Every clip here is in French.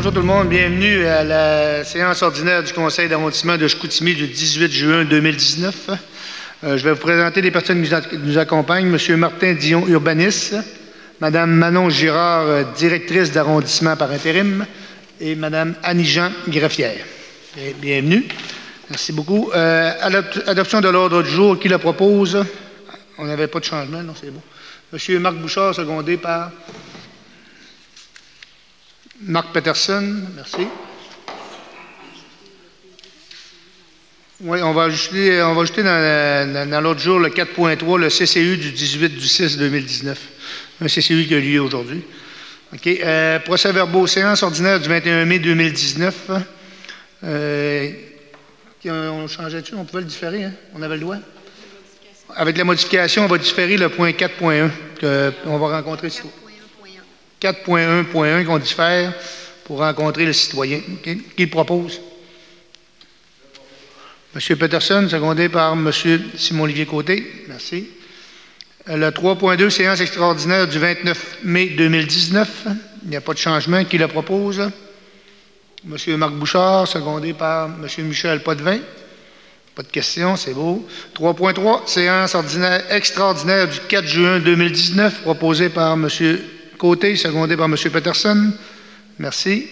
Bonjour tout le monde, bienvenue à la séance ordinaire du Conseil d'arrondissement de Chicoutimi du 18 juin 2019. Je vais vous présenter les personnes qui nous accompagnent. M. Martin Dion, urbaniste, Mme Manon Girard, directrice d'arrondissement par intérim, et Mme Annie-Jean Greffière. Bienvenue. Merci beaucoup. Adoption de l'ordre du jour, qui le propose? On n'avait pas de changement, non, c'est bon. M. Marc Bouchard, secondé par Marc Peterson, merci. Oui, on va ajouter dans l'autre jour le 4.3, le CCU du 18/6/2019. Un CCU qui a lieu aujourd'hui. OK. Procès-verbaux, séance ordinaire du 21 mai 2019. On changeait dessus, on pouvait le différer, hein? On avait le droit? Avec la modification, on va différer le point 4.1 qu'on va rencontrer. 4.1.1 qu'on diffère pour rencontrer le citoyen. Okay. Qui le propose? M. Peterson, secondé par M. Simon-Olivier Côté. Merci. Le 3.2, séance extraordinaire du 29 mai 2019. Il n'y a pas de changement. Qui le propose? M. Marc Bouchard, secondé par M. Michel Potvin. Pas de questions, c'est beau. 3.3, séance extraordinaire du 4 juin 2019, proposée par M. Côté, secondé par M. Peterson. Merci.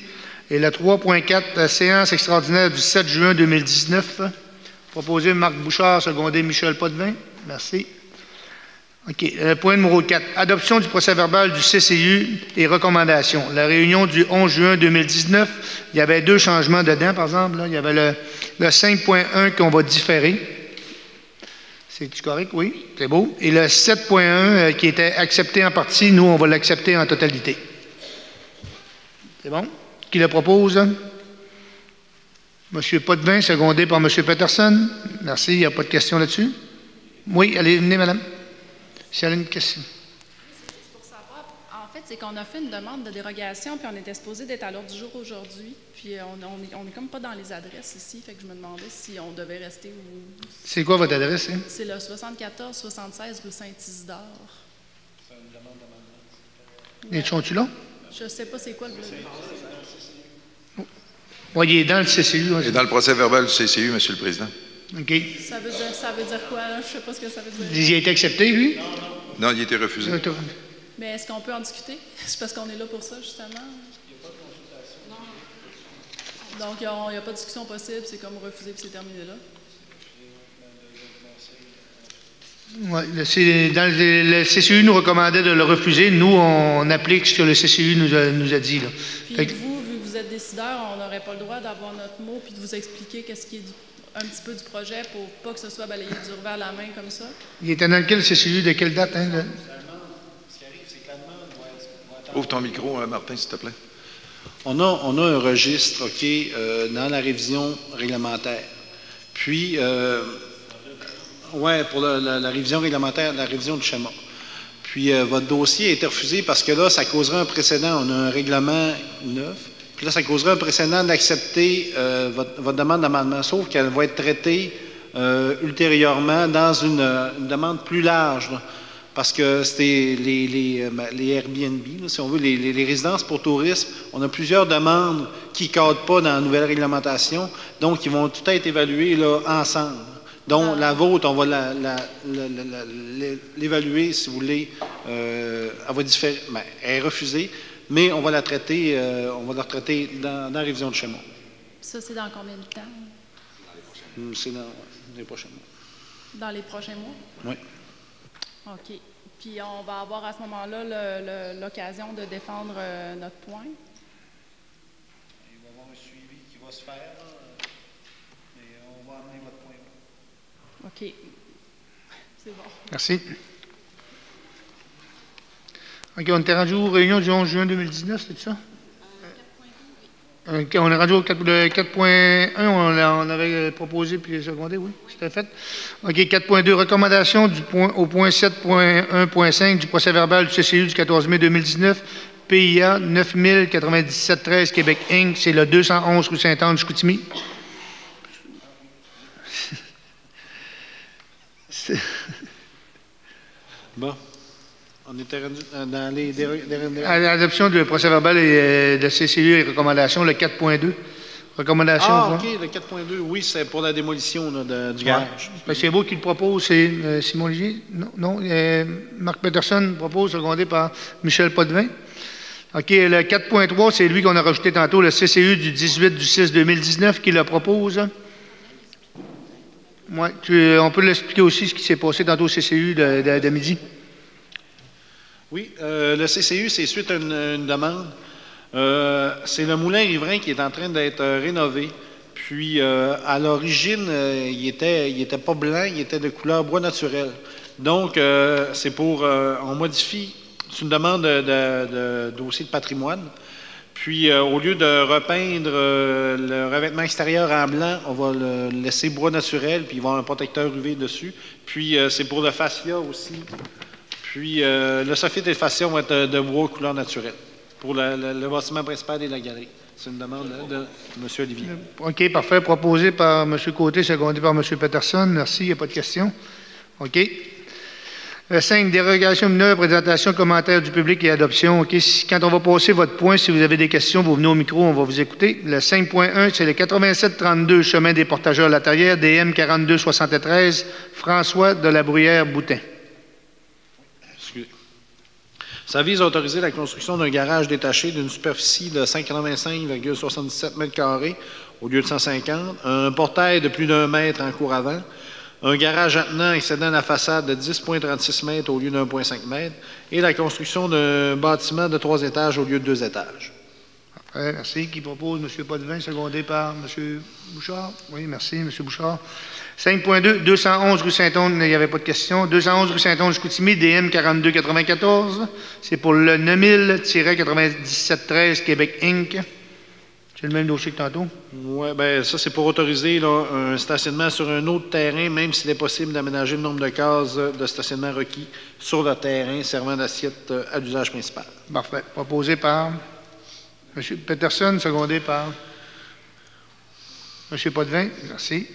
Et le 3.4, séance extraordinaire du 7 juin 2019, proposé Marc Bouchard, secondé Michel Potvin. Merci. OK. Point numéro 4. Adoption du procès-verbal du CCU et recommandations. La réunion du 11 juin 2019, il y avait deux changements dedans, par exemple. Là. Il y avait le 5.1 qu'on va différer. C'est correct? Oui. C'est beau. Et le 7.1 qui était accepté en partie, nous, on va l'accepter en totalité. C'est bon? Qui le propose? M. Potvin, secondé par M. Peterson. Merci. Il n'y a pas de questions là-dessus? Oui, allez, venez, madame. Si elle a une question. C'est pour savoir, en fait, c'est qu'on a fait une demande de dérogation, puis on était supposé d'être à l'ordre du jour aujourd'hui, puis on est comme pas dans les adresses ici, fait que je me demandais si on devait rester ou... C'est quoi votre adresse? Hein? C'est le 74-76 rue Saint-Isidore. C'est une demande d'amendement. Et sont-tu là? Je ne sais pas c'est quoi le bleu. Oui, il est dans le CCU. Il est dans le procès-verbal du CCU, M. le Président. OK. Ça veut dire quoi, là? Je ne sais pas ce que ça veut dire. Il a été accepté, lui? Non, il a été refusé. Mais est-ce qu'on peut en discuter? C'est parce qu'on est là pour ça, justement. Donc, il n'y a pas de discussion possible, c'est comme refusé puis c'est terminé là. Oui, le CCU nous recommandait de le refuser. Nous, on applique ce que le CCU nous a dit. Là. Puis vous, vu que vous êtes décideur, on n'aurait pas le droit d'avoir notre mot puis de vous expliquer qu'est-ce qui est un petit peu du projet pour pas que ce soit balayé du revers de la main comme ça. Il était dans quel CCU? De quelle date? Hein, Ouvre ton micro, Martin, s'il te plaît. On a un registre, OK, dans la révision réglementaire. Puis, pour la révision réglementaire, la révision du schéma. Puis, votre dossier a été refusé parce que là, ça causerait un précédent. On a un règlement neuf. Puis là, ça causerait un précédent d'accepter votre demande d'amendement, sauf qu'elle va être traitée ultérieurement dans une demande plus large. Là. Parce que c'était les Airbnb, là, si on veut, les résidences pour tourisme, on a plusieurs demandes qui ne cadrent pas dans la nouvelle réglementation, donc ils vont tout être évalués là, ensemble. Donc la vôtre, on va l'évaluer, si vous voulez, elle va différer, elle est refusée, mais on va la traiter, retraiter dans la révision de schéma. Ça, c'est dans combien de temps? C'est dans les prochains mois. Dans les prochains mois? Oui. OK. Puis on va avoir à ce moment-là l'occasion de défendre notre point. Il va y avoir un suivi qui va se faire, et on va amener votre point. OK. C'est bon. Merci. OK, on était rendu aux réunions du 11 juin 2019, c'est ça? 4.2, oui. On est rendu au 4.1, on avait proposé puis secondé, oui, c'était fait. OK, 4.2, recommandation au point 7.1.5 du procès-verbal du CCU du 14 mai 2019, PIA 9097-13 Québec Inc., c'est le 211 rue Sainte-Anne, Chicoutimi. Bon. On était dans les... À l'adoption du procès-verbal et de CCU et recommandations, le 4.2. Recommandation. Ah, OK, le 4.2, oui, c'est pour la démolition là, du garage. Ouais. C'est vous qui le propose, c'est Simon Olivier? Non, Marc Peterson propose, secondé par Michel Potvin. OK, le 4.3, c'est lui qu'on a rajouté tantôt, le CCU du 18/6/2019 qui le propose. Ouais, on peut l'expliquer aussi ce qui s'est passé tantôt au CCU de midi. Oui, le CCU, c'est suite à une demande. C'est le moulin riverain qui est en train d'être rénové. Puis, à l'origine, il était pas blanc, il était de couleur bois naturel. Donc, c'est pour... on modifie, c'est une demande de dossier de patrimoine. Puis, au lieu de repeindre le revêtement extérieur en blanc, on va le laisser bois naturel, puis il va y avoir un protecteur UV dessus. Puis, c'est pour le fascia aussi. Puis, le soffit et le fascia vont être de bois couleur naturelle pour le bâtiment principal et la galerie. C'est une demande de M. Olivier. OK, parfait. Proposé par M. Côté, secondé par M. Peterson. Merci, il n'y a pas de questions. OK. 5, dérogation mineure, présentation, commentaires du public et adoption. OK. Quand on va passer votre point, si vous avez des questions, vous venez au micro, on va vous écouter. Le 5.1, c'est le 8732, chemin des Portageurs La Terrière, DM 4273, François de la Bruyère-Boutin. Ça vise à autoriser la construction d'un garage détaché d'une superficie de 185,77 m² au lieu de 150, un portail de plus d'1 mètre en cour avant, un garage attenant excédant la façade de 10,36 m au lieu d'1,5 m et la construction d'un bâtiment de 3 étages au lieu de 2 étages. Parfait, merci. Qui propose? M. Potvin, secondé par M. Bouchard. Oui, merci, M. Bouchard. 5.2, 211 rue Saint-Onge, il n'y avait pas de question. 211 rue Saint-Onge-Chicoutimi, DM 4294. C'est pour le 9000-9713 Québec Inc. C'est le même dossier que tantôt? Oui, bien, ça, c'est pour autoriser là, un stationnement sur un autre terrain, même s'il est possible d'aménager le nombre de cases de stationnement requis sur le terrain servant d'assiette à l'usage principal. Parfait. Proposé par M. Peterson, secondé par M. Potvin. Merci.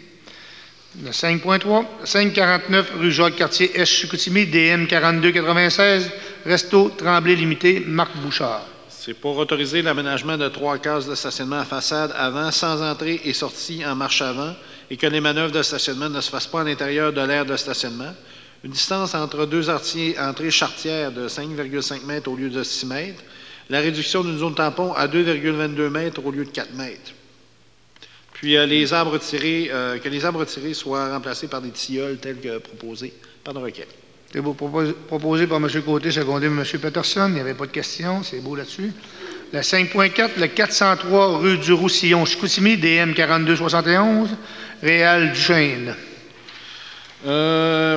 Le 5.3, 549 rue Jacques-Cartier, S. Chicoutimi, DM 4296, Resto Tremblay Limité, Marc Bouchard. C'est pour autoriser l'aménagement de 3 cases de stationnement à façade avant, sans entrée et sortie en marche avant, et que les manœuvres de stationnement ne se fassent pas à l'intérieur de l'aire de stationnement. Une distance entre deux entrées charretières de 5,5 m au lieu de 6 m. La réduction d'une zone tampon à 2,22 m au lieu de 4 m. Puis que les arbres tirés soient remplacés par des tilleuls tels que proposés par le requête. C'est beau, proposé par M. Côté, secondé par M. Peterson. Il n'y avait pas de questions. C'est beau là-dessus. Le 5.4, le 403 rue du Roussillon, Chicoutimi, DM 4271, Réal Duchesne.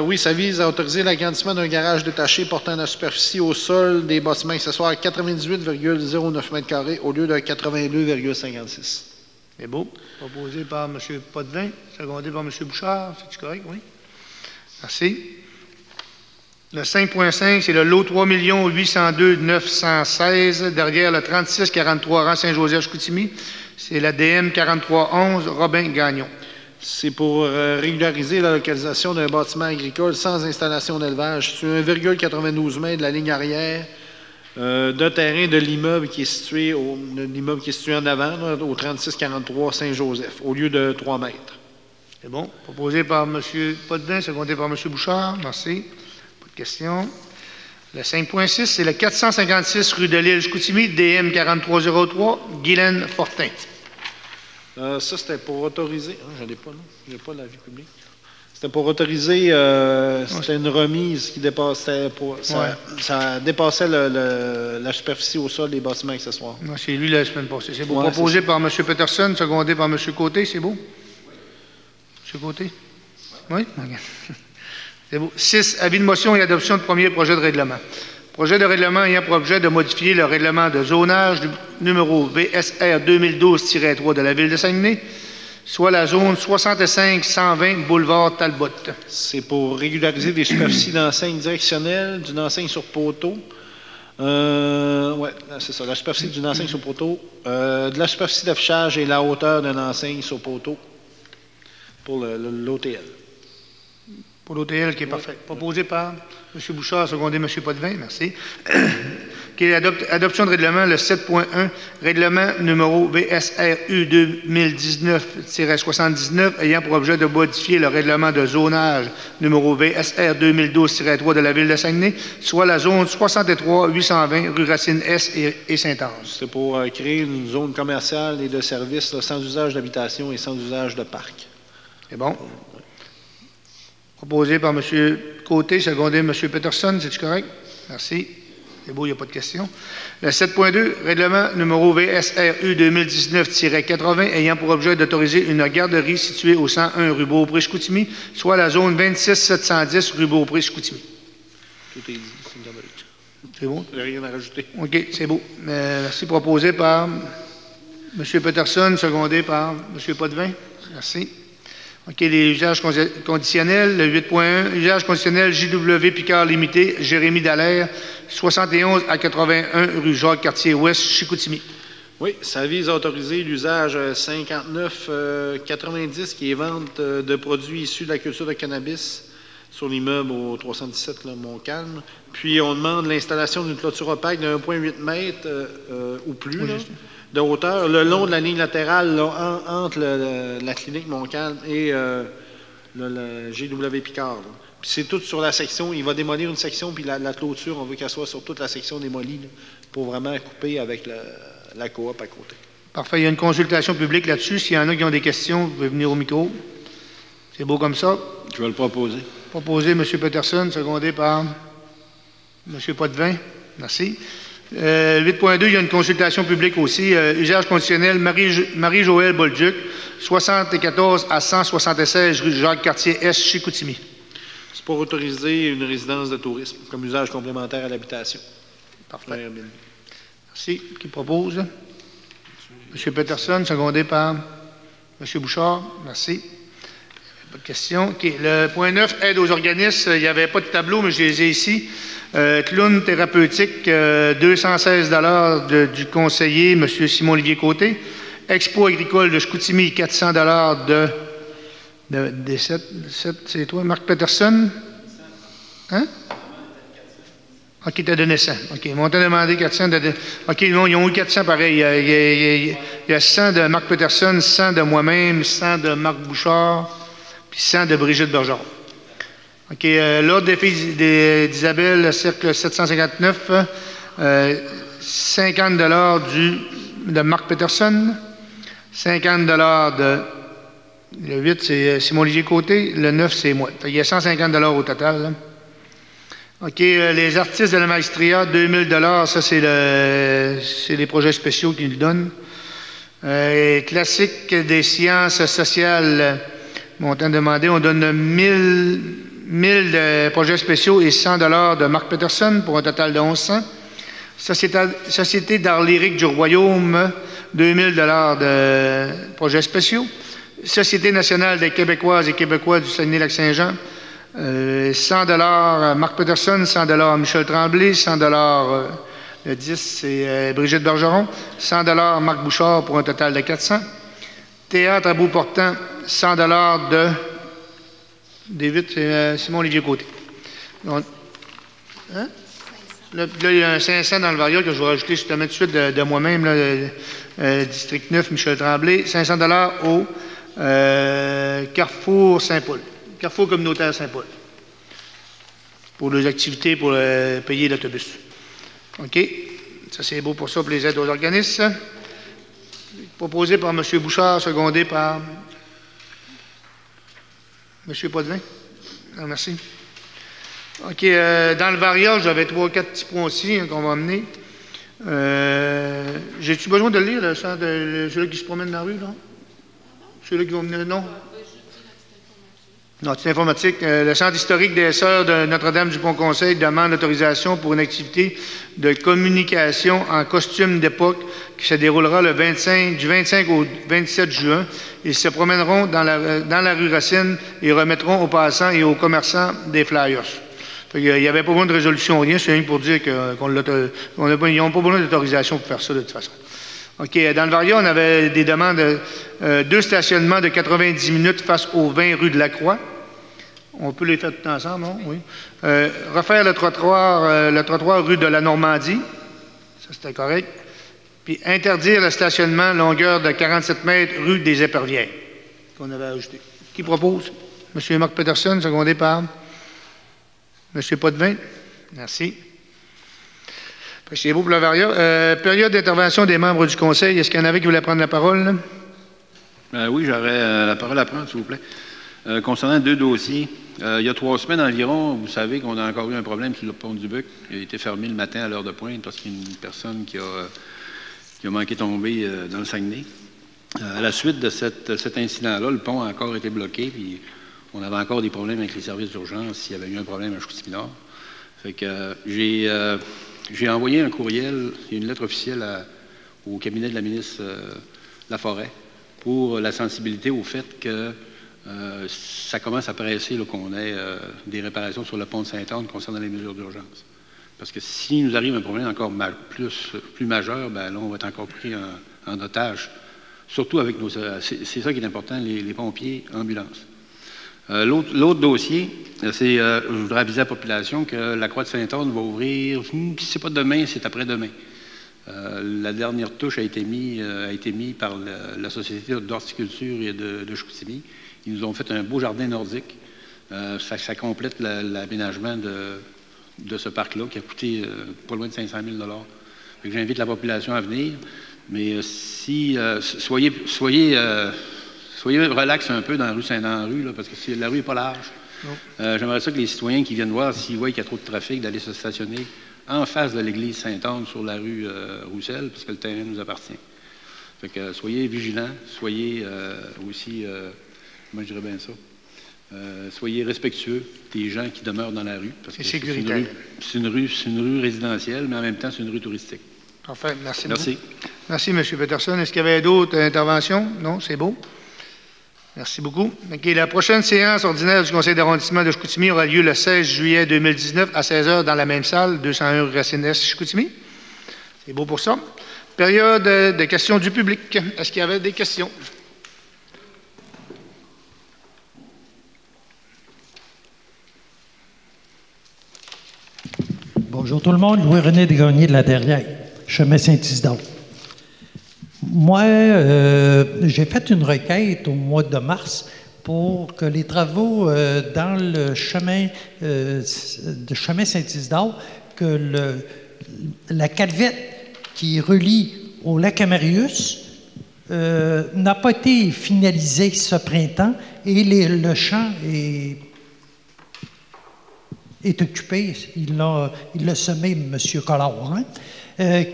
Oui, ça vise à autoriser l'agrandissement d'un garage détaché portant la superficie au sol des bâtiments accessoires à 98,09 m² au lieu de 82,56. C'est beau. Proposé par M. Potvin, secondé par M. Bouchard. C'est-tu correct? Oui. Merci. Le 5.5, c'est le lot 3 802 916, derrière le 3643 rang Saint-Joseph-Chicoutimi. C'est la DM 4311, Robin Gagnon. C'est pour régulariser la localisation d'un bâtiment agricole sans installation d'élevage sur 1,92 m de la ligne arrière d'un terrain de l'immeuble qui est situé en avant, là, au 3643 Saint-Joseph, au lieu de 3 mètres. C'est bon. Proposé par M. Potvin, secondé par M. Bouchard. Merci. Pas de questions. Le 5.6, c'est le 456 rue de l'Île Chicoutimi, DM 4303, Guylaine Fortin. Ça, c'était pour autoriser... je n'ai pas, non? Je n'ai pas l'avis public. C'était pour autoriser... c'était une remise qui dépassait... Ça dépassait la superficie au sol des bâtiments accessoires. C'est lui la semaine passée. C'est beau. Proposé par M. Peterson, secondé par M. Côté. C'est beau? M. Côté? Oui? Okay. C'est beau. 6. Avis de motion et adoption de premier projet de règlement. Projet de règlement ayant pour objet de modifier le règlement de zonage du numéro VSR 2012-3 de la Ville de Saguenay, soit la zone 65-120 boulevard Talbot. C'est pour régulariser des superficies d'enseigne directionnelle, d'une enseigne sur poteau. Oui, c'est ça, la superficie d'une enseigne sur poteau, de la superficie d'affichage et la hauteur d'une enseigne sur poteau pour l'OTL. Pour l'OTL, qui est parfait. Proposé par M. Bouchard, secondé M. Potvin. Merci. Qui est adoption de règlement, le 7.1, règlement numéro VSRU 2019-79, ayant pour objet de modifier le règlement de zonage numéro VSR 2012-3 de la Ville de Saguenay, soit la zone 63-820, rue Racine-Est et Saint-Ange. C'est pour créer une zone commerciale et de services là, sans usage d'habitation et sans usage de parc. C'est bon. Proposé par M. Côté, secondé M. Peterson, c'est-tu correct? Merci. C'est beau, il n'y a pas de question. Le 7.2, règlement numéro VSRU 2019-80, ayant pour objet d'autoriser une garderie située au 101 rue Beaupré-Chicoutimi, soit la zone 26-710 rue Beaupré-Chicoutimi. Tout est dit, c'est une double. C'est bon? Il n'y a rien à rajouter. OK, c'est beau. Merci. Proposé par M. Peterson, secondé par M. Potvin. Merci. OK, les usages conditionnels. Le 8.1, usage conditionnel JW Picard Limité, Jérémy Dallaire, 71 à 81 rue Jacques-Cartier-Ouest, Chicoutimi. Oui, ça vise à autoriser l'usage 59-90 qui est vente de produits issus de la culture de cannabis sur l'immeuble au 317 là, Montcalm. Puis on demande l'installation d'une clôture opaque de 1,8 m ou plus là, de hauteur le long de la ligne latérale là, entre la clinique Montcalm et le GW Picard. Là. Puis c'est tout sur la section. Il va démolir une section, puis la clôture, on veut qu'elle soit sur toute la section démolie là, pour vraiment couper avec la coop à côté. Parfait. Il y a une consultation publique là-dessus. S'il y en a qui ont des questions, vous pouvez venir au micro. C'est beau comme ça. Je vais le proposer. Proposé M. Peterson, secondé par M. Potvin. Merci. 8.2, il y a une consultation publique aussi. Usage conditionnel Marie-Joëlle Bolduc, 74 à 176 rue Jacques-Cartier-Est, Chicoutimi. C'est pour autoriser une résidence de tourisme comme usage complémentaire à l'habitation. Parfait. Merci. Qui propose? M. Peterson, secondé par M. Bouchard. Merci. Pas de questions. Okay. Le point 9, aide aux organismes. Il n'y avait pas de tableau, mais je les ai ici. Clown thérapeutique, 216 $ du conseiller, M. Simon-Olivier Côté. Expo agricole de Chicoutimi, 400 $ de 7, c'est toi, Marc Peterson? Hein? OK, tu as donné 100. OK, ils m'ont demandé 400. OK, non, ils ont eu 400 pareil. Il y a 100 de Marc Peterson, 100 de moi-même, 100 de Marc Bouchard, puis 100 de Brigitte Bergeron. OK, l'ordre des filles d'Isabelle, cercle 759, 50 $ de Marc Peterson, 50 $ de... Le 8, c'est Simon-Olivier Côté, le 9, c'est moi. Il y a 150 $ au total. Là. OK, les artistes de la Maestria, 2000 $, ça c'est les projets spéciaux qu'ils nous donnent. Classique des sciences sociales, montant demandé, on donne 1000 de projets spéciaux et 100 $ de Marc Peterson pour un total de 1100. Société d'art lyrique du Royaume, 2000 $ de projets spéciaux. Société nationale des Québécoises et Québécois du Saguenay-Lac-Saint-Jean, 100 $ Marc Peterson, 100 $ Michel Tremblay, 100 $ le 10 c'est Brigitte Bergeron, 100 $ Marc Bouchard pour un total de 400. Théâtre à bout portant, 100 $ de David, c'est Simon-Olivier Côté. Donc, hein? Là, il y a un 500 dans le variable que je vais rajouter justement tout de suite de moi-même, District 9, Michel Tremblay, 500 $ au Carrefour Saint-Paul, Carrefour communautaire Saint-Paul, pour les activités, pour payer l'autobus. OK? Ça, c'est beau pour ça, pour les aides aux organismes. Proposé par M. Bouchard, secondé par M. Potvin. Ah, merci. OK. Dans le variage, j'avais 3-4 petits points aussi qu'on va amener. J'ai-tu besoin de le lire, celui qui se promène dans la rue, là? Ceux-là qui vont venir, non? Non, c'est informatique. Le Centre historique des Sœurs de Notre-Dame-du-Pont-Conseil demande l'autorisation pour une activité de communication en costume d'époque qui se déroulera du 25 au 27 juin. Ils se promèneront dans la rue Racine et remettront aux passants et aux commerçants des flyers. Il n'y avait pas besoin de résolution, rien. C'est rien pour dire qu'ils n'ont pas besoin d'autorisation pour faire ça de toute façon. OK. Dans le Varia, on avait des demandes, 2 stationnements de 90 minutes face aux 20 rue de la Croix. On peut les faire tout ensemble, non? Oui. Refaire le trottoir rue de la Normandie. Ça, c'était correct. Puis interdire le stationnement longueur de 47 mètres rue des Épervières, qu'on avait ajouté. Qui propose? M. Marc Peterson, secondé par M. Potvin. Merci. C'est beau pour le Varia. Période d'intervention des membres du Conseil. Est-ce qu'il y en avait qui voulaient prendre la parole? Oui, j'aurais la parole à prendre, s'il vous plaît. Concernant 2 dossiers, il y a 3 semaines environ, vous savez qu'on a encore eu un problème sur le pont du Buc. Il a été fermé le matin à l'heure de pointe parce qu'il y a une personne qui a manqué de tomber dans le Saguenay. À la suite de cet incident-là, le pont a encore été bloqué, puis on avait encore des problèmes avec les services d'urgence s'il y avait eu un problème à Chicoutimi-Nord. Fait que j'ai envoyé un courriel et une lettre officielle au cabinet de la ministre Laforêt pour la sensibilité au fait que ça commence à presser qu'on ait des réparations sur le pont de Sainte-Anne concernant les mesures d'urgence. Parce que s'il nous arrive un problème encore plus majeur, ben là, on va être encore pris en otage. Surtout avec nos... C'est ça qui est important, les pompiers, ambulances. L'autre dossier, c'est... je voudrais aviser la population que la Croix de Sainte-Anne va ouvrir... Si c'est pas demain, c'est après-demain. La dernière touche a été mise par la Société d'horticulture et de Chicoutimi. Ils nous ont fait un beau jardin nordique. Ça complète l'aménagement de ce parc-là, qui a coûté pas loin de 500 000 $. J'invite la population à venir, mais soyez relax un peu dans la rue Saint-Henri, parce que la rue n'est pas large. J'aimerais ça que les citoyens qui viennent voir, s'ils voient qu'il y a trop de trafic, d'aller se stationner en face de l'église Sainte-Anne sur la rue Roussel, parce que le terrain nous appartient. Fait que soyez vigilants, soyez aussi, moi je dirais bien ça, soyez respectueux des gens qui demeurent dans la rue, parce que c'est une rue résidentielle, mais en même temps c'est une rue touristique. Parfait, merci. Merci. Merci, M. Peterson. Est-ce qu'il y avait d'autres interventions? Non, c'est beau. Merci beaucoup. Okay, la prochaine séance ordinaire du Conseil d'arrondissement de Chicoutimi aura lieu le 16 juillet 2019 à 16h dans la même salle, 201 rue Racine-Est, Chicoutimi. C'est beau pour ça. Période de questions du public. Est-ce qu'il y avait des questions? Bonjour tout le monde. Louis-René Desgagnés de la Derrière, chemin Saint-Isidore. Moi, j'ai fait une requête au mois de mars pour que les travaux dans le chemin Saint-Isidore, que la calvette qui relie au lac Amarius n'a pas été finalisée ce printemps et le champ est occupé. Il l'a semé, M. Collard. Hein?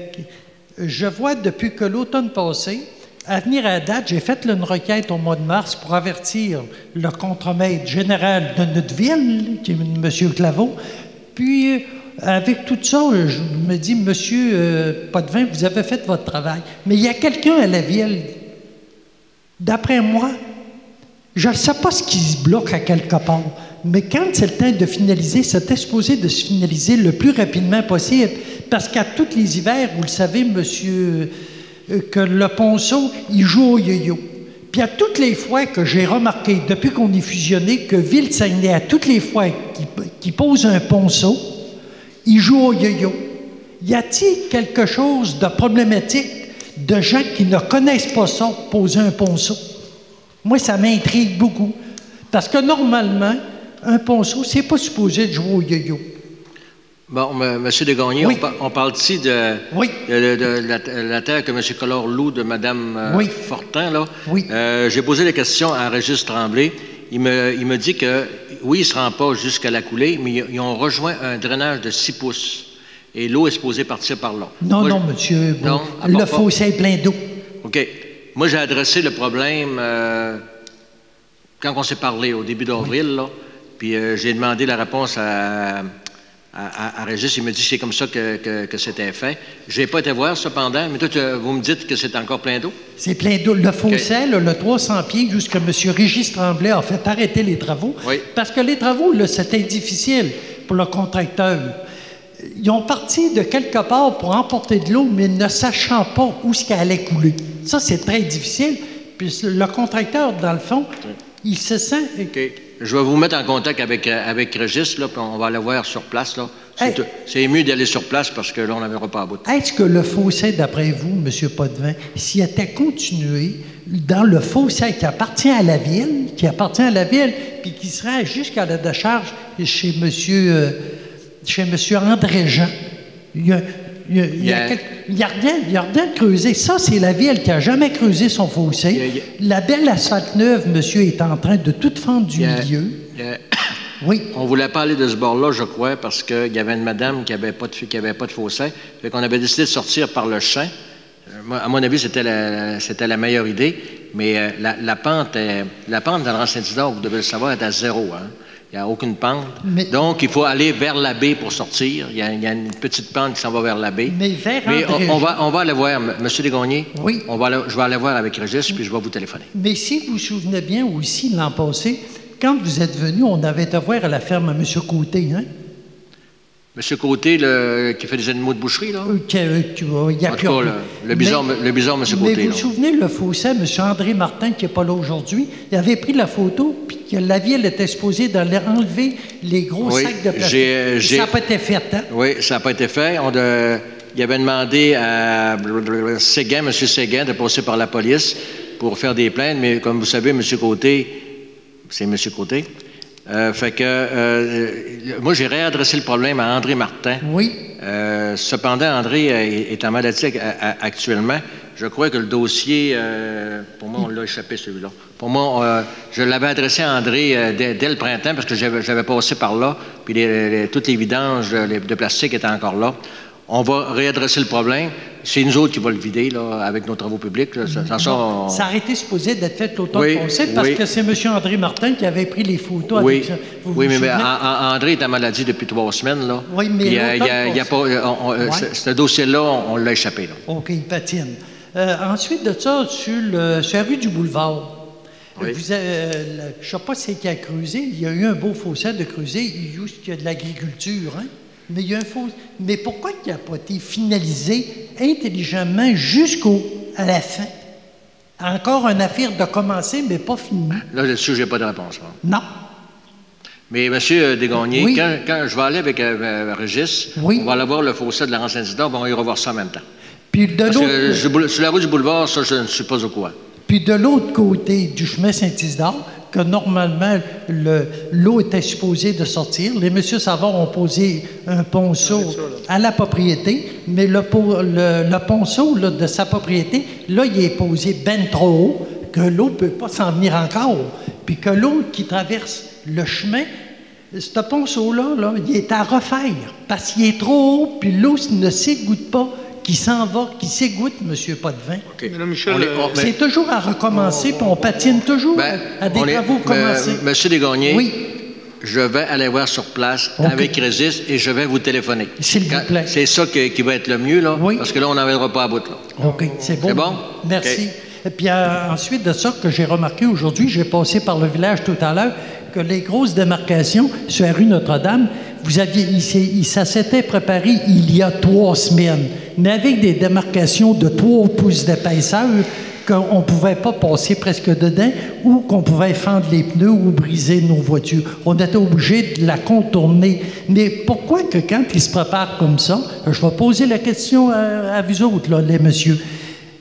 Je vois depuis que l'automne passé, à venir à la date, j'ai fait une requête au mois de mars pour avertir le contremaître général de notre ville, qui est M. Claveau. Puis, avec tout ça, je me dis, M. Potvin, vous avez fait votre travail. Mais il y a quelqu'un à la ville, d'après moi, je ne sais pas ce qui se bloque à quelque part, mais quand c'est le temps de finaliser, c'était supposé de se finaliser le plus rapidement possible. Parce qu'à tous les hivers, vous le savez, monsieur, que le ponceau, il joue au yo-yo. Puis à toutes les fois que j'ai remarqué, depuis qu'on est fusionné, que Ville-Saguenay, à toutes les fois qu'il pose un ponceau, il joue au yo-yo. Y a-t-il quelque chose de problématique de gens qui ne connaissent pas ça, poser un ponceau? Moi, ça m'intrigue beaucoup. Parce que normalement, un ponceau, c'est pas supposé de jouer au yo-yo. Bon, M. Desgagnés, oui. On parle ici de la terre que M. Collard loue de Mme Fortin. Là. Oui. J'ai posé la question à Régis Tremblay. Il me dit que, oui, il ne se rend pas jusqu'à la coulée, mais ils ont rejoint un drainage de 6 pouces. Et l'eau est supposée partir par là. Non, non, monsieur. Non, le fossé est plein d'eau. OK. Moi, j'ai adressé le problème quand on s'est parlé au début d'avril, là. Puis j'ai demandé la réponse à Régis. Il me dit que c'est comme ça que c'était fait. Je n'ai pas été voir, cependant, mais toi, vous me dites que c'est encore plein d'eau? C'est plein d'eau. Le fossé, là, le 300 pieds, jusqu'à M. Régis Tremblay a fait arrêter les travaux. Oui. Parce que les travaux, là, c'était difficile pour le contracteur. Ils ont parti de quelque part pour emporter de l'eau, mais ne sachant pas où ce qu'elle allait couler. Ça, c'est très difficile. Puis le contracteur, dans le fond, il se sent... Okay. Je vais vous mettre en contact avec Régis, là, puis on va aller voir sur place. Là. C'est mieux d'aller sur place parce que là, on n'en verra pas à bout. Est-ce que le fossé, d'après vous, M. Potvin, s'il était continué dans le fossé qui appartient à la Ville, puis qui serait jusqu'à la décharge chez M. André Jean, il y a rien de creusé. Ça, c'est la Ville qui n'a jamais creusé son fossé. La belle asphalte neuve, monsieur, est en train de tout fendre du milieu. Oui. On ne voulait pas aller de ce bord-là, je crois, parce qu'il y avait une madame qui n'avait pas de fossé. Fait qu'on avait décidé de sortir par le champ. À mon avis, c'était la meilleure idée. Mais la pente dans le rang Saint-Isidore, vous devez le savoir, est à 0. Hein? Il n'y a aucune pente. Donc, il faut aller vers la baie pour sortir. Il y a une petite pente qui s'en va vers la baie. Mais on va aller voir, M. Desgagnés. Oui. Je vais aller voir avec Régis, puis je vais vous téléphoner. Mais si vous vous souvenez bien aussi, l'an passé, quand vous êtes venu, on avait été voir à la ferme à M. Côté, hein? M. Côté, qui fait des animaux de boucherie, là? En tout cas, le bizarre M. Côté. Mais vous vous souvenez, le fossé, M. André Martin, qui n'est pas là aujourd'hui, il avait pris la photo, puis que la Ville était supposée d'aller enlever les gros sacs de plastique. Ça n'a pas été fait, hein? Oui, ça n'a pas été fait. Il avait demandé à Séguin, M. Séguin, de passer par la police pour faire des plaintes, mais comme vous savez, M. Côté, c'est M. Côté. Moi, j'ai réadressé le problème à André Martin. Oui. Cependant, André est en maladie actuellement. Je crois que le dossier, pour moi, on l'a échappé celui-là. Pour moi, je l'avais adressé à André dès le printemps parce que j'avais passé par là, puis toutes les vidanges de plastique étaient encore là. On va réadresser le problème. C'est nous autres qui va le vider là, avec nos travaux publics. Là. Ça aurait été supposé d'être fait l'automne passé parce que c'est M. André Martin qui avait pris les photos avec ça. Mais André est en maladie depuis 3 semaines. Là. Oui, mais ce dossier-là, on l'a échappé. Là. OK, il patine. Ensuite de ça, sur la rue du Boulevard, je ne sais pas c'est qui a creusé. Il y a eu un beau fossé de creuser. Il y a de l'agriculture, hein? Mais il y a un faux. Mais pourquoi il n'a pas été finalisé intelligemment jusqu'à la fin? Encore une affaire de commencer, mais pas fini. Là, là-dessus, je n'ai pas de réponse. Là. Non. Mais M. Desgagnés, quand je vais aller avec Régis, on va aller voir le fossé de la rue Saint-Isidore, on va y revoir ça en même temps. Puis Parce que sur la rue du Boulevard, ça, je ne suis pas au courant. Puis de l'autre côté du chemin Saint-Isidore, que normalement, l'eau était supposée de sortir. Les messieurs Savard ont posé un ponceau à la propriété, mais le ponceau là, de sa propriété, là, il est posé ben trop haut, que l'eau ne peut pas s'en venir encore. Puis que l'eau qui traverse le chemin, ce ponceau-là, là, il est à refaire, parce qu'il est trop haut, puis l'eau ne s'égoutte pas, qui s'en va, qui s'égoutte, M. Potvin. Okay. C'est toujours à recommencer, puis on patine toujours à des travaux commencés. M. Desgagnés, je vais aller voir sur place avec Régis et je vais vous téléphoner. S'il vous plaît. C'est ça qui va être le mieux, là, parce que là, on n'en verra pas à bout. Là. OK, c'est bon. C'est bon? Merci. Okay. Et puis ensuite de ça, que j'ai remarqué aujourd'hui, j'ai passé par le village tout à l'heure, que les grosses démarcations sur la rue Notre-Dame, ça s'était préparé il y a 3 semaines, mais avec des démarcations de 3 pouces d'épaisseur, qu'on ne pouvait pas passer presque dedans ou qu'on pouvait fendre les pneus ou briser nos voitures. On était obligé de la contourner. Mais pourquoi que quand ils se préparent comme ça, je vais poser la question à vous autres, là, les messieurs,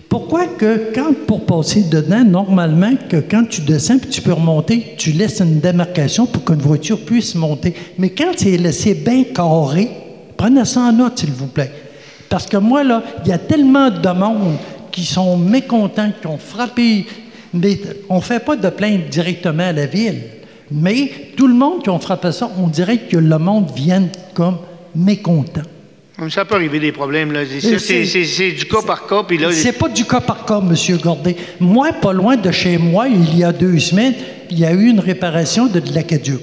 pourquoi que pour passer dedans, normalement, que quand tu descends et tu peux remonter, tu laisses une démarcation pour qu'une voiture puisse monter. Mais quand c'est laissé bien carré, prenez ça en note, s'il vous plaît. Parce que moi, là, il y a tellement de monde qui sont mécontents, qui ont frappé. Mais on ne fait pas de plainte directement à la Ville. Mais tout le monde qui ont frappé ça, on dirait que le monde vient comme mécontent. Ça peut arriver des problèmes, là. C'est du cas par cas. Puis là, c'est pas du cas par cas, M. Gordet. Moi, pas loin de chez moi, il y a 2 semaines, il y a eu une réparation de l'aqueduc.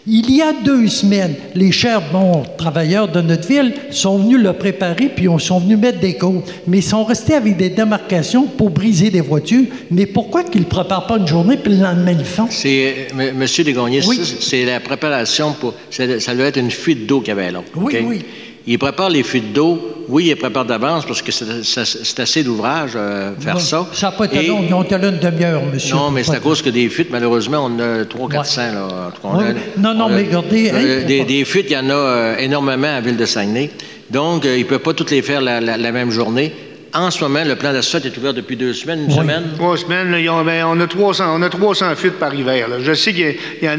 Il y a 2 semaines, les chers bons travailleurs de notre ville sont venus le préparer, puis ils sont venus mettre des côtes. Mais ils sont restés avec des démarcations pour briser des voitures. Mais pourquoi qu'ils ne préparent pas une journée, puis le lendemain, ils le font? M. Desgagnés, c'est la préparation pour... Ça doit être une fuite d'eau qu'il y avait là. Oui, okay? Oui. Ils préparent les fuites d'eau Oui, il prépare d'avance parce que c'est assez d'ouvrage faire ça. Ça n'a pas été long. Ils ont été là une demi-heure, monsieur. Non, mais c'est à cause que des fuites, malheureusement, on a 300-400. Non, mais regardez... des fuites, il y en a énormément à Ville-de-Saguenay. Donc, ils ne peuvent pas toutes les faire la même journée. En ce moment, le plan d'asphalte est ouvert depuis 2 semaines, une semaine. 3 semaines, là, on a 300 fuites par hiver. Là. Je sais qu'il y en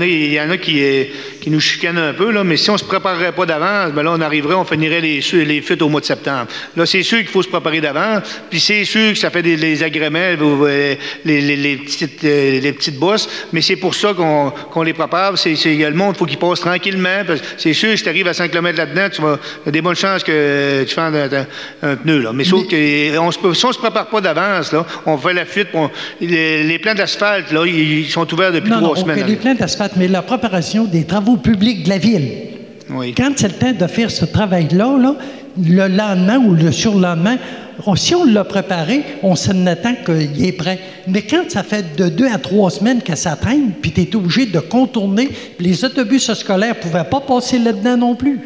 a qui nous chicanent un peu, là, mais si on ne se préparerait pas d'avance, ben là, on finirait les fuites au mois de septembre. Là, c'est sûr qu'il faut se préparer d'avance, puis c'est sûr que ça fait des agréments, les petites bosses, mais c'est pour ça qu'on les prépare. Le monde, il faut qu'il passe tranquillement, parce que c'est sûr que si tu arrives à 5 km là-dedans, il y a des bonnes chances que tu fasses un pneu. Là. Mais sauf que si on ne se prépare pas d'avance, là, on fait la fuite. Les plans d'asphalte, là, ils sont ouverts depuis 3 semaines. Les plans d'asphalte, mais la préparation des travaux publics de la ville. Oui. Quand c'est le temps de faire ce travail-là, là, le lendemain ou le surlendemain, si on l'a préparé, on s'en attend qu'il est prêt. Mais quand ça fait de 2 à 3 semaines que ça traîne, puis tu es obligé de contourner, les autobus scolaires ne pouvaient pas passer là-dedans non plus.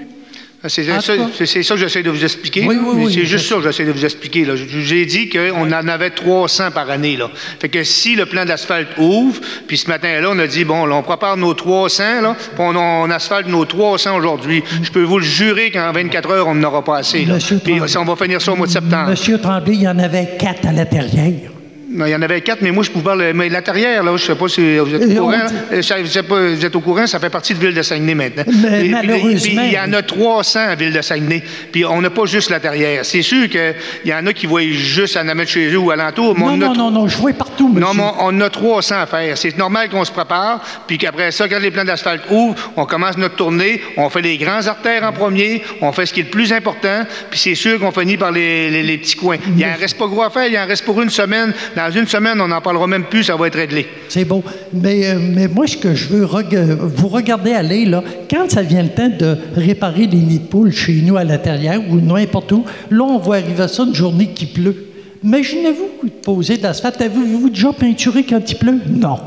C'est ça que j'essaie de vous expliquer. Oui, c'est juste ça que j'essaie de vous expliquer. Là. J'ai dit qu'on en avait 300 par année. Là. Fait que si le plan d'asphalte ouvre, puis ce matin-là, on a dit, bon, là, on prépare nos 300, là, puis on asphalte nos 300 aujourd'hui. Je peux vous le jurer qu'en 24 heures, on n'en aura pas assez. Là. Puis on va finir ça au mois de septembre. Monsieur Tremblay, il y en avait 4 à l'intérieur. Non, il y en avait 4, mais moi, je vous parle. Mais l'intérieur, là, je ne sais pas si vous êtes au courant. Vous êtes au courant, ça fait partie de Ville-de-Saguenay maintenant. Mais malheureusement. Puis il y en a 300 à Ville-de-Saguenay. Puis on n'a pas juste l'intérieur. C'est sûr qu'il y en a qui voient juste en mettre chez eux ou alentour. Non, je vois partout, monsieur. Non, mais on a 300 à faire. C'est normal qu'on se prépare, puis qu'après ça, quand les plans d'asphalte ouvrent, on commence notre tournée, on fait les grands artères en premier, on fait ce qui est le plus important, puis c'est sûr qu'on finit par les petits coins. Il en reste pas gros à faire, il en reste pour une semaine. Dans une semaine, on n'en parlera même plus, ça va être réglé. C'est beau. Mais moi, ce que je veux, vous regardez aller, là, quand ça vient le temps de réparer les nids de poules chez nous à l'intérieur ou n'importe où, là, on voit arriver ça une journée qui pleut. Imaginez-vous poser de l'asphalte. Avez-vous déjà peinturé quand il pleut? Non.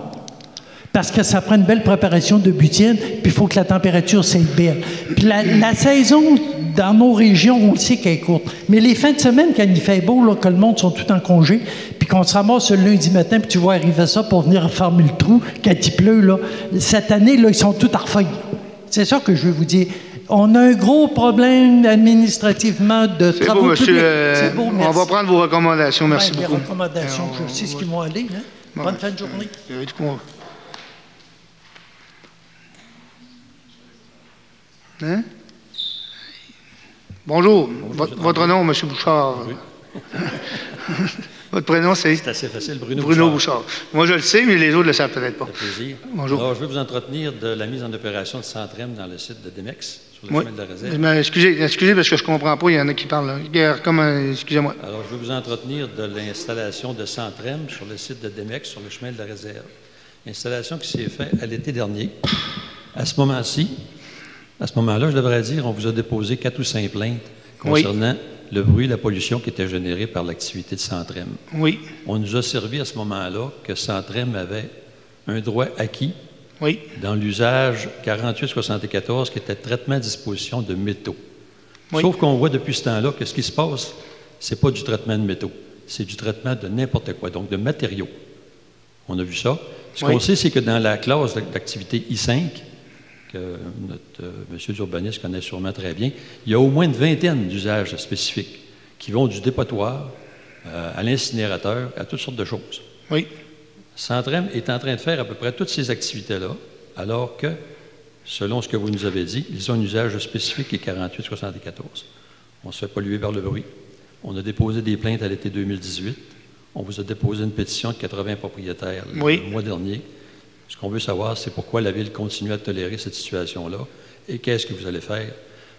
Parce que ça prend une belle préparation de butienne, puis il faut que la température soit belle. Puis la saison, dans nos régions, on le sait qu'elle est courte. Mais les fins de semaine, quand il fait beau, là, que le monde sont tout en congé, puis qu'on se ramasse le lundi matin, puis tu vois arriver ça pour venir fermer le trou, quand il pleut, là, cette année, là, ils sont tous à refaire. C'est ça que je veux vous dire. On a un gros problème administrativement de travaux publics. C'est beau, monsieur. On va prendre vos recommandations. Merci beaucoup. Les recommandations, je sais ce qu'ils vont aller. Hein? Bonne fin de journée. Hein? Bonjour. Votre nom, M. Bouchard. Oui. Votre prénom, c'est? C'est assez facile, Bruno Bouchard. Moi, je le sais, mais les autres ne le savent peut-être pas. Ça fait plaisir. Bonjour. Alors, je vais vous entretenir de la mise en opération de Centrem dans le site de Demex, sur le chemin de la réserve. Excusez parce que je ne comprends pas, il y en a qui parlent. Excusez-moi. Alors, je vais vous entretenir de l'installation de Centrem sur le site de Demex, sur le chemin de la réserve. Installation qui s'est faite à l'été dernier. À ce moment-là, je devrais dire, on vous a déposé 4 ou 5 plaintes concernant le bruit et la pollution qui était générée par l'activité de Centrem. Oui. On nous a servi à ce moment-là que Centrem avait un droit acquis dans l'usage 4874 qui était traitement à disposition de métaux. Oui. Sauf qu'on voit depuis ce temps-là que ce qui se passe, c'est pas du traitement de métaux, c'est du traitement de n'importe quoi, donc de matériaux. On a vu ça. Ce qu'on sait, c'est que dans la classe d'activité I5, que notre monsieur l'urbaniste connaît sûrement très bien, il y a au moins une vingtaine d'usages spécifiques qui vont du dépotoir à l'incinérateur, à toutes sortes de choses. Oui. Centrem est en train de faire à peu près toutes ces activités-là, alors que, selon ce que vous nous avez dit, ils ont un usage spécifique qui est 4874. On se fait polluer par le bruit. On a déposé des plaintes à l'été 2018. On vous a déposé une pétition de 80 propriétaires le mois dernier. Ce qu'on veut savoir, c'est pourquoi la Ville continue à tolérer cette situation-là et qu'est-ce que vous allez faire.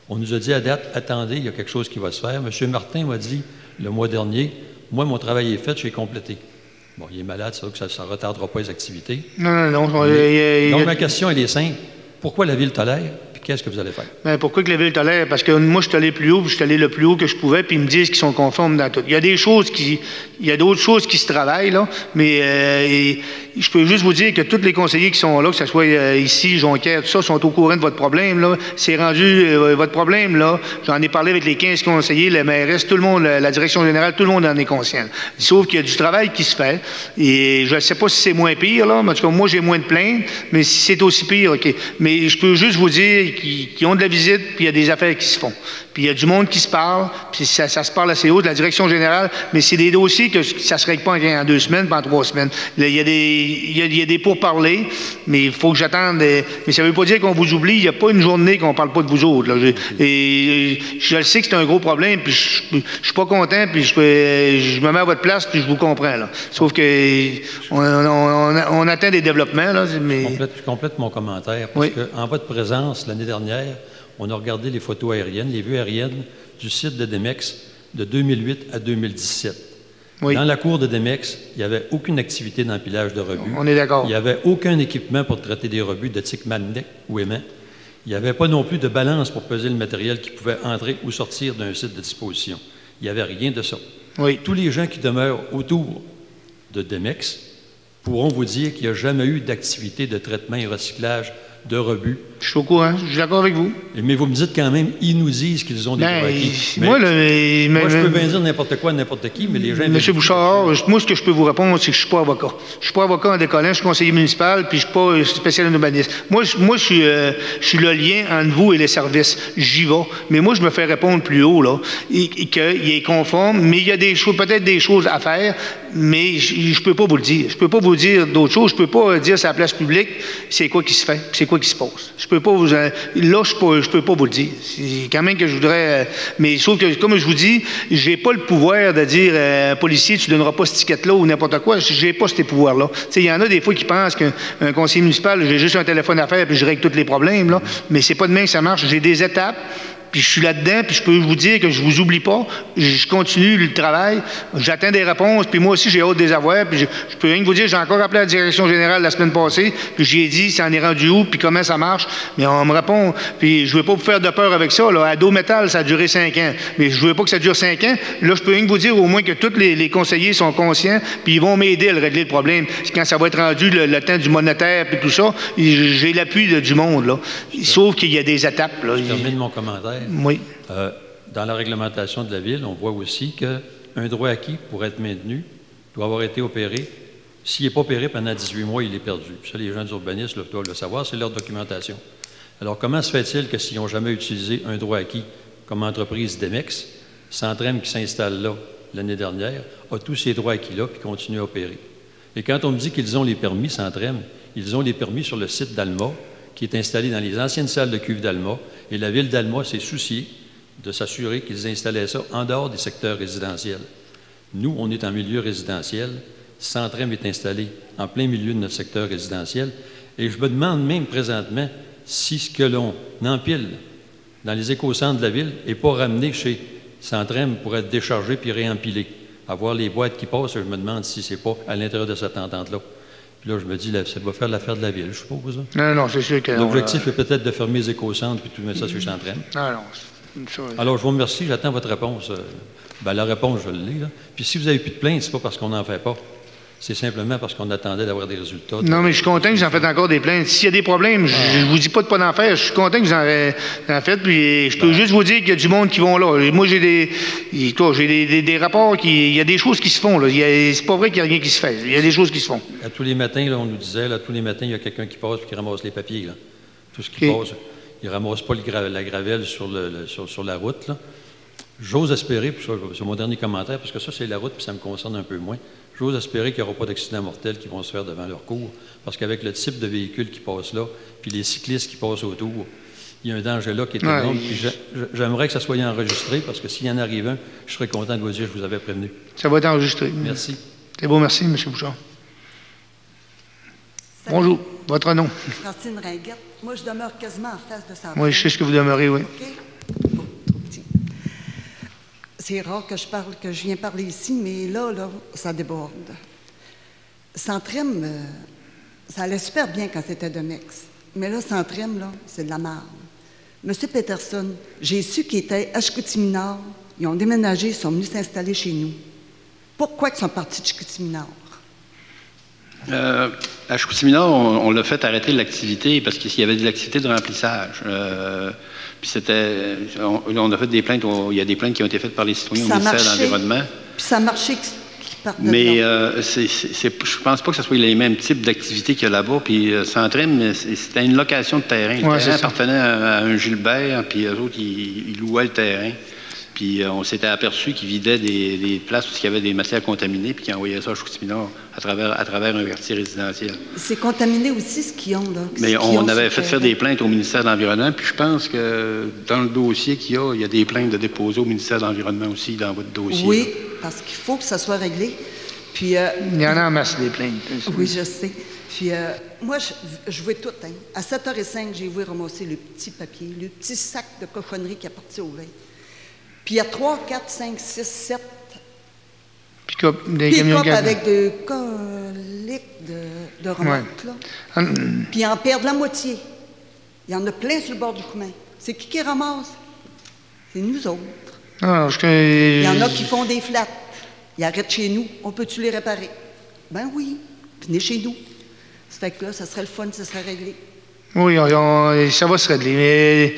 On nous a dit à date, attendez, il y a quelque chose qui va se faire. M. Martin m'a dit le mois dernier, moi, mon travail est fait, j'ai complété. Bon, il est malade, c'est sûr que ça ne retardera pas les activités. Non. Donc, ma question, elle est simple. Pourquoi la Ville tolère? Puis qu'est-ce que vous allez faire? Bien, pourquoi que la Ville tolère? Parce que moi, je suis allé plus haut, puis je suis allé le plus haut que je pouvais, puis ils me disent qu'ils sont conformes dans tout. Il y a d'autres choses qui se travaillent, là, mais je peux juste vous dire que tous les conseillers qui sont là, que ce soit ici, Jonquière, tout ça, sont au courant de votre problème, là. C'est rendu votre problème, là. J'en ai parlé avec les 15 conseillers, la mairesse, tout le monde, la direction générale, tout le monde en est conscient. Sauf qu'il y a du travail qui se fait, et je ne sais pas si c'est moins pire, là, mais en tout cas, moi, j'ai moins de plaintes, mais si c'est aussi pire, OK. Mais je peux juste vous dire qu'ils ont de la visite, puis il y a des affaires qui se font. Puis il y a du monde qui se parle, puis ça se parle assez haut de la direction générale, mais c'est des dossiers que ça ne se règle pas en 2 semaines, pas en 3 semaines. Il y a des pourparlers, mais il faut que j'attende. Mais ça ne veut pas dire qu'on vous oublie. Il n'y a pas une journée qu'on ne parle pas de vous autres. Là. Et je le sais que c'est un gros problème, puis je ne suis pas content, puis je me mets à votre place, puis je vous comprends. Là. Sauf qu'on atteint des développements. Là, mais... Je complète mon commentaire, parce qu'en votre présence, l'année dernière, on a regardé les photos aériennes, les vues aériennes du site de Demex de 2008 à 2017. Oui. Dans la cour de Demex, il n'y avait aucune activité d'empilage de rebut. On est d'accord. Il n'y avait aucun équipement pour traiter des rebut de type magnet ou aimant. Il n'y avait pas non plus de balance pour peser le matériel qui pouvait entrer ou sortir d'un site de disposition. Il n'y avait rien de ça. Oui. Tous les gens qui demeurent autour de Demex pourront vous dire qu'il n'y a jamais eu d'activité de traitement et recyclage de rebut. Je suis au courant, je suis d'accord avec vous. Mais vous me dites quand même, ils nous disent qu'ils ont des droits acquis. Moi, je peux bien dire n'importe quoi, n'importe qui, mais les gens... Monsieur Bouchard, moi, ce que je peux vous répondre, c'est que je ne suis pas avocat. Je ne suis pas avocat en décollant, je suis conseiller municipal, puis je ne suis pas spécial en urbanisme. Moi, je suis le lien entre vous et les services. J'y vais. Mais moi, je me fais répondre plus haut, là, qu'il est conforme, mais il y a des choses, peut-être des choses à faire, mais je ne peux pas vous le dire. Je ne peux pas vous dire d'autres choses. Je ne peux pas dire sur la place publique c'est quoi qui se fait, c'est quoi qui se passe. Je peux pas vous... Là, je peux pas vous le dire. C'est quand même que je voudrais... mais sauf que, comme je vous dis, j'ai pas le pouvoir de dire policier, tu donneras pas cette étiquette-là ou n'importe quoi. J'ai pas ces pouvoirs-là. Il y en a des fois qui pensent qu'un conseiller municipal, j'ai juste un téléphone à faire puis je règle tous les problèmes, là. Mais c'est pas de même que ça marche. J'ai des étapes. Puis je suis là-dedans, puis je peux vous dire que je vous oublie pas. Je continue le travail, j'attends des réponses, puis moi aussi, j'ai hâte des avoirs, puis je peux rien que vous dire, j'ai encore appelé la direction générale la semaine passée, puis j'ai dit, ça en est rendu où, puis comment ça marche. Mais on me répond, puis je ne veux pas vous faire de peur avec ça. Là. À Dométal, ça a duré 5 ans. Mais je ne veux pas que ça dure 5 ans. Là, je peux rien que vous dire au moins que tous les conseillers sont conscients, puis ils vont m'aider à régler le problème. Quand ça va être rendu le temps du monétaire, puis tout ça, j'ai l'appui du monde. Là. Sauf qu'il y a des étapes. Là. Je termine mon commentaire. Oui. Dans la réglementation de la Ville, on voit aussi qu'un droit acquis, pour être maintenu, doit avoir été opéré. S'il n'est pas opéré pendant 18 mois, il est perdu. Ça, les gens d'urbanisme doivent le savoir, c'est leur documentation. Alors, comment se fait-il que s'ils n'ont jamais utilisé un droit acquis comme entreprise Demex, Centrem qui s'installe là l'année dernière, a tous ces droits acquis-là puis continue à opérer? Et quand on me dit qu'ils ont les permis, Centrem, ils ont les permis sur le site d'Alma, qui est installé dans les anciennes salles de cuve d'Alma, et la Ville d'Alma s'est souciée de s'assurer qu'ils installaient ça en dehors des secteurs résidentiels. Nous, on est en milieu résidentiel. Centrem est installé en plein milieu de notre secteur résidentiel. Et je me demande même présentement si ce que l'on empile dans les écocentres de la Ville n'est pas ramené chez Centrem pour être déchargé puis réempilé. Avoir les boîtes qui passent, je me demande si ce n'est pas à l'intérieur de cette entente-là. Puis là, je me dis, ça va faire l'affaire de la Ville, je suppose. Non, c'est sûr que... L'objectif est peut-être de fermer les écocentres puis tout mettre ça sur Centrem. Alors, je vous remercie. J'attends votre réponse. La réponse, je l'ai. Puis si vous n'avez plus de plaintes, ce n'est pas parce qu'on n'en fait pas. C'est simplement parce qu'on attendait d'avoir des résultats. Non, mais je suis content que vous en faites encore des plaintes. S'il y a des problèmes, je ne vous dis pas de pas d'en faire. Je suis content que vous en faites. Puis je peux juste vous dire qu'il y a du monde qui vont là. Moi, j'ai des rapports il y a des choses qui se font. C'est pas vrai qu'il n'y a rien qui se fait. Il y a des choses qui se font. À tous les matins, là, on nous disait, tous les matins, il y a quelqu'un qui passe et qui ramasse les papiers. Là. Tout ce qui passe. Il ne ramasse pas la gravelle sur la route. J'ose espérer, puis c'est mon dernier commentaire, parce que ça, c'est la route, puis ça me concerne un peu moins. J'ose espérer qu'il n'y aura pas d'accidents mortels qui vont se faire devant leur cours, parce qu'avec le type de véhicule qui passe là, puis les cyclistes qui passent autour, il y a un danger là qui est énorme. Puis j'aimerais que ça soit enregistré, parce que s'il y en arrive un, je serais content de vous dire que je vous avais prévenu. Ça va être enregistré. Merci. C'est beau, merci, M. Bouchard. Bonjour, votre nom? Francine Ringuette. Moi, je demeure quasiment en face de ça. Oui, je sais ce que vous demeurez, oui. OK. Bon, trop petit. C'est rare que je viens parler ici, mais là, ça déborde. Centrem, ça allait super bien quand c'était Demex. Mais là, Centrem, là, c'est de la merde. Monsieur Peterson, j'ai su qu'ils étaient à Chicoutimi-Nord. Ils ont déménagé, ils sont venus s'installer chez nous. Pourquoi ils sont partis de Chicoutimi-Nord? À Chicoutimi-Nord, on l'a fait arrêter l'activité parce qu'il y avait de l'activité de remplissage. Puis on a fait des plaintes, il y a des plaintes qui ont été faites par les citoyens au ministère de l'Environnement. Puis ça a marché. Mais je pense pas que ce soit les mêmes types d'activités qu'il y a là-bas. Puis Centrem, c'était une location de terrain. Le terrain appartenait à un Gilbert, puis eux autres, ils louaient le terrain. Puis on s'était aperçu qu'ils vidaient des places où il y avait des matières contaminées, puis qu'ils envoyaient ça à Chicoutimi-Nord à travers un quartier résidentiel. C'est contaminé aussi ce qu'ils ont, là. Mais on avait fait faire des plaintes au ministère de l'Environnement, puis je pense que dans le dossier qu'il y a des plaintes de déposer au ministère de l'Environnement aussi dans votre dossier. Oui, là. Parce qu'il faut que ça soit réglé. Puis, il y en a en masse des plaintes. Oui, je sais. Puis moi, je vois tout. Hein. À 7h05, j'ai vu ramasser le petit papier, le petit sac de cochonnerie qui appartient au veille. Puis il y a 3, 4, 5, 6, 7 pick-up avec des coliques de remorques. Ouais. Puis ils en perdent la moitié. Il y en a plein sur le bord du chemin. C'est qui ramasse? C'est nous autres. Ah, il y en a qui font des flats. Ils arrêtent chez nous. On peut-tu les réparer? Ben oui. Venez chez nous. Ça fait que là, ça serait le fun, ça serait réglé. Oui, ça va se régler. Mais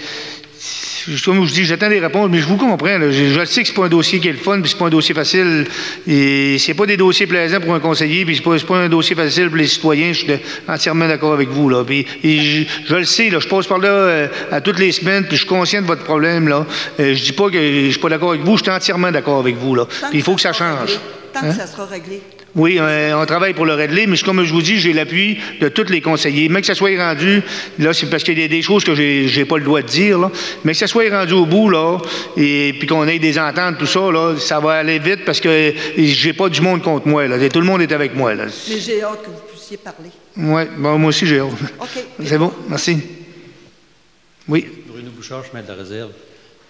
comme je dis, j'attends des réponses, mais je vous comprends. Là. Je sais que c'est pas un dossier qui est le fun, puis c'est pas un dossier facile. Et c'est pas des dossiers plaisants pour un conseiller, puis c'est pas un dossier facile pour les citoyens. Je suis entièrement d'accord avec vous. Là. Puis, je le sais, là, je passe par là à toutes les semaines, puis je suis conscient de votre problème. Là. Je dis pas que je suis pas d'accord avec vous, je suis entièrement d'accord avec vous. Là. Puis il faut que ça change. Tant que ça sera réglé. Oui, on travaille pour le régler, mais comme je vous dis, j'ai l'appui de tous les conseillers. Même que ça soit rendu, là, c'est parce qu'il y a des choses que j'ai pas le droit de dire, là, mais que ça soit rendu au bout, là, et puis qu'on ait des ententes, tout ça, là, ça va aller vite parce que j'ai pas du monde contre moi, là. Tout le monde est avec moi, là. Mais j'ai hâte que vous puissiez parler. Oui, bon, moi aussi, j'ai hâte. OK. C'est bon, merci. Oui. Bruno Bouchard, chemin de la réserve.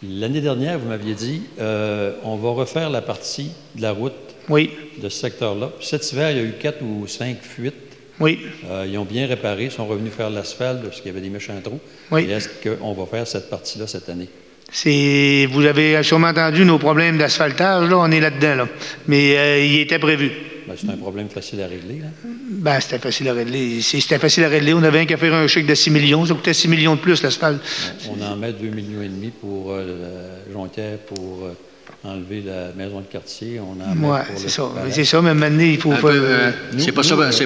L'année dernière, vous m'aviez dit, on va refaire la partie de la route de ce secteur-là. Cet hiver, il y a eu 4 ou 5 fuites. Oui. Ils ont bien réparé, ils sont revenus faire l'asphalte parce qu'il y avait des méchants trous. Oui. Et est-ce qu'on va faire cette partie-là cette année? Vous avez sûrement entendu nos problèmes d'asphaltage, là, on est là-dedans, là. Mais il était prévu. Ben, c'est un problème facile à régler, là. Ben, c'était facile à régler. C'était facile à régler. On avait qu'à faire un chèque de 6 millions. Ça coûtait 6 millions de plus, l'asphalte. On en met 2,5 millions pour Jonquière, pour enlever la maison de quartier. On en met pour c'est ça. C'est ça, mais maintenant, il faut faire... c'est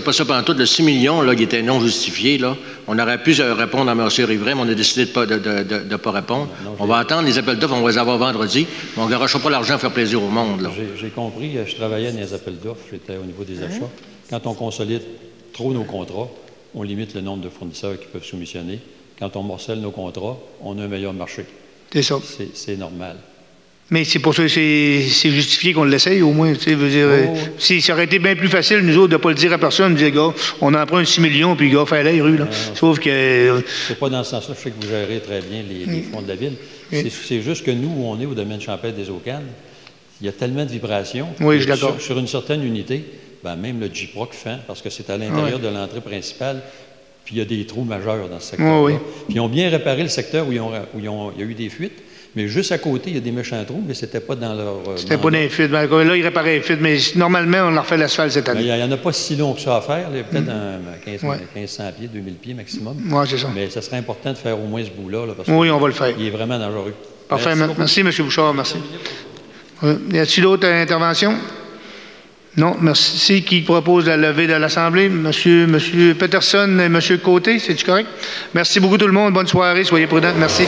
pas ça pendant tout. Le 6 millions, là, qui était non justifié, là, on aurait pu répondre à M. Rivray, mais on a décidé de ne pas répondre. On va attendre les appels d'offres, on va les avoir vendredi, mais on ne garochera pas l'argent à faire plaisir au monde. J'ai compris. Je travaillais dans les appels d'offres. J'étais au niveau des achats. Quand on consolide trop nos contrats, on limite le nombre de fournisseurs qui peuvent soumissionner. Quand on morcelle nos contrats, on a un meilleur marché. C'est ça. C'est normal. Mais c'est pour ça que c'est justifié qu'on l'essaye, au moins. Tu sais, veux dire, si ça aurait été bien plus facile, nous autres, de ne pas le dire à personne, de dire, gars, on emprunte 6 millions, puis gars, fallait les rues, là. Sauf que... c'est pas dans ce sens-là. Je sais que vous gérez très bien les fonds de la ville. C'est juste que nous, où on est au domaine champêtre des Aucanes, il y a tellement de vibrations. Oui, je suis d'accord. Sur une certaine unité, ben, même le JPROC fait, parce que c'est à l'intérieur de l'entrée principale, puis il y a des trous majeurs dans ce secteur-là. Puis ils ont bien réparé le secteur où il y a eu des fuites, mais juste à côté, il y a des méchants trous, mais c'était pas dans leur... c'était pas dans les fuites. Ben, là, ils réparaient les fuites, mais normalement, on leur fait l'asphalte cette année. Il n'y en a pas si long que ça à faire. Il y a peut-être 1500 pieds, 2000 pieds maximum. Oui, c'est ça. Mais ça serait important de faire au moins ce bout-là. Là, parce oui, on va le faire. Il est vraiment dangereux. Parfait. Merci M. Bouchard. Merci. Y a-t-il d'autres interventions? Non, merci. Qui propose la levée de l'Assemblée? Monsieur Peterson et M. Côté, c'est-tu correct? Merci beaucoup tout le monde. Bonne soirée. Soyez prudents. Merci.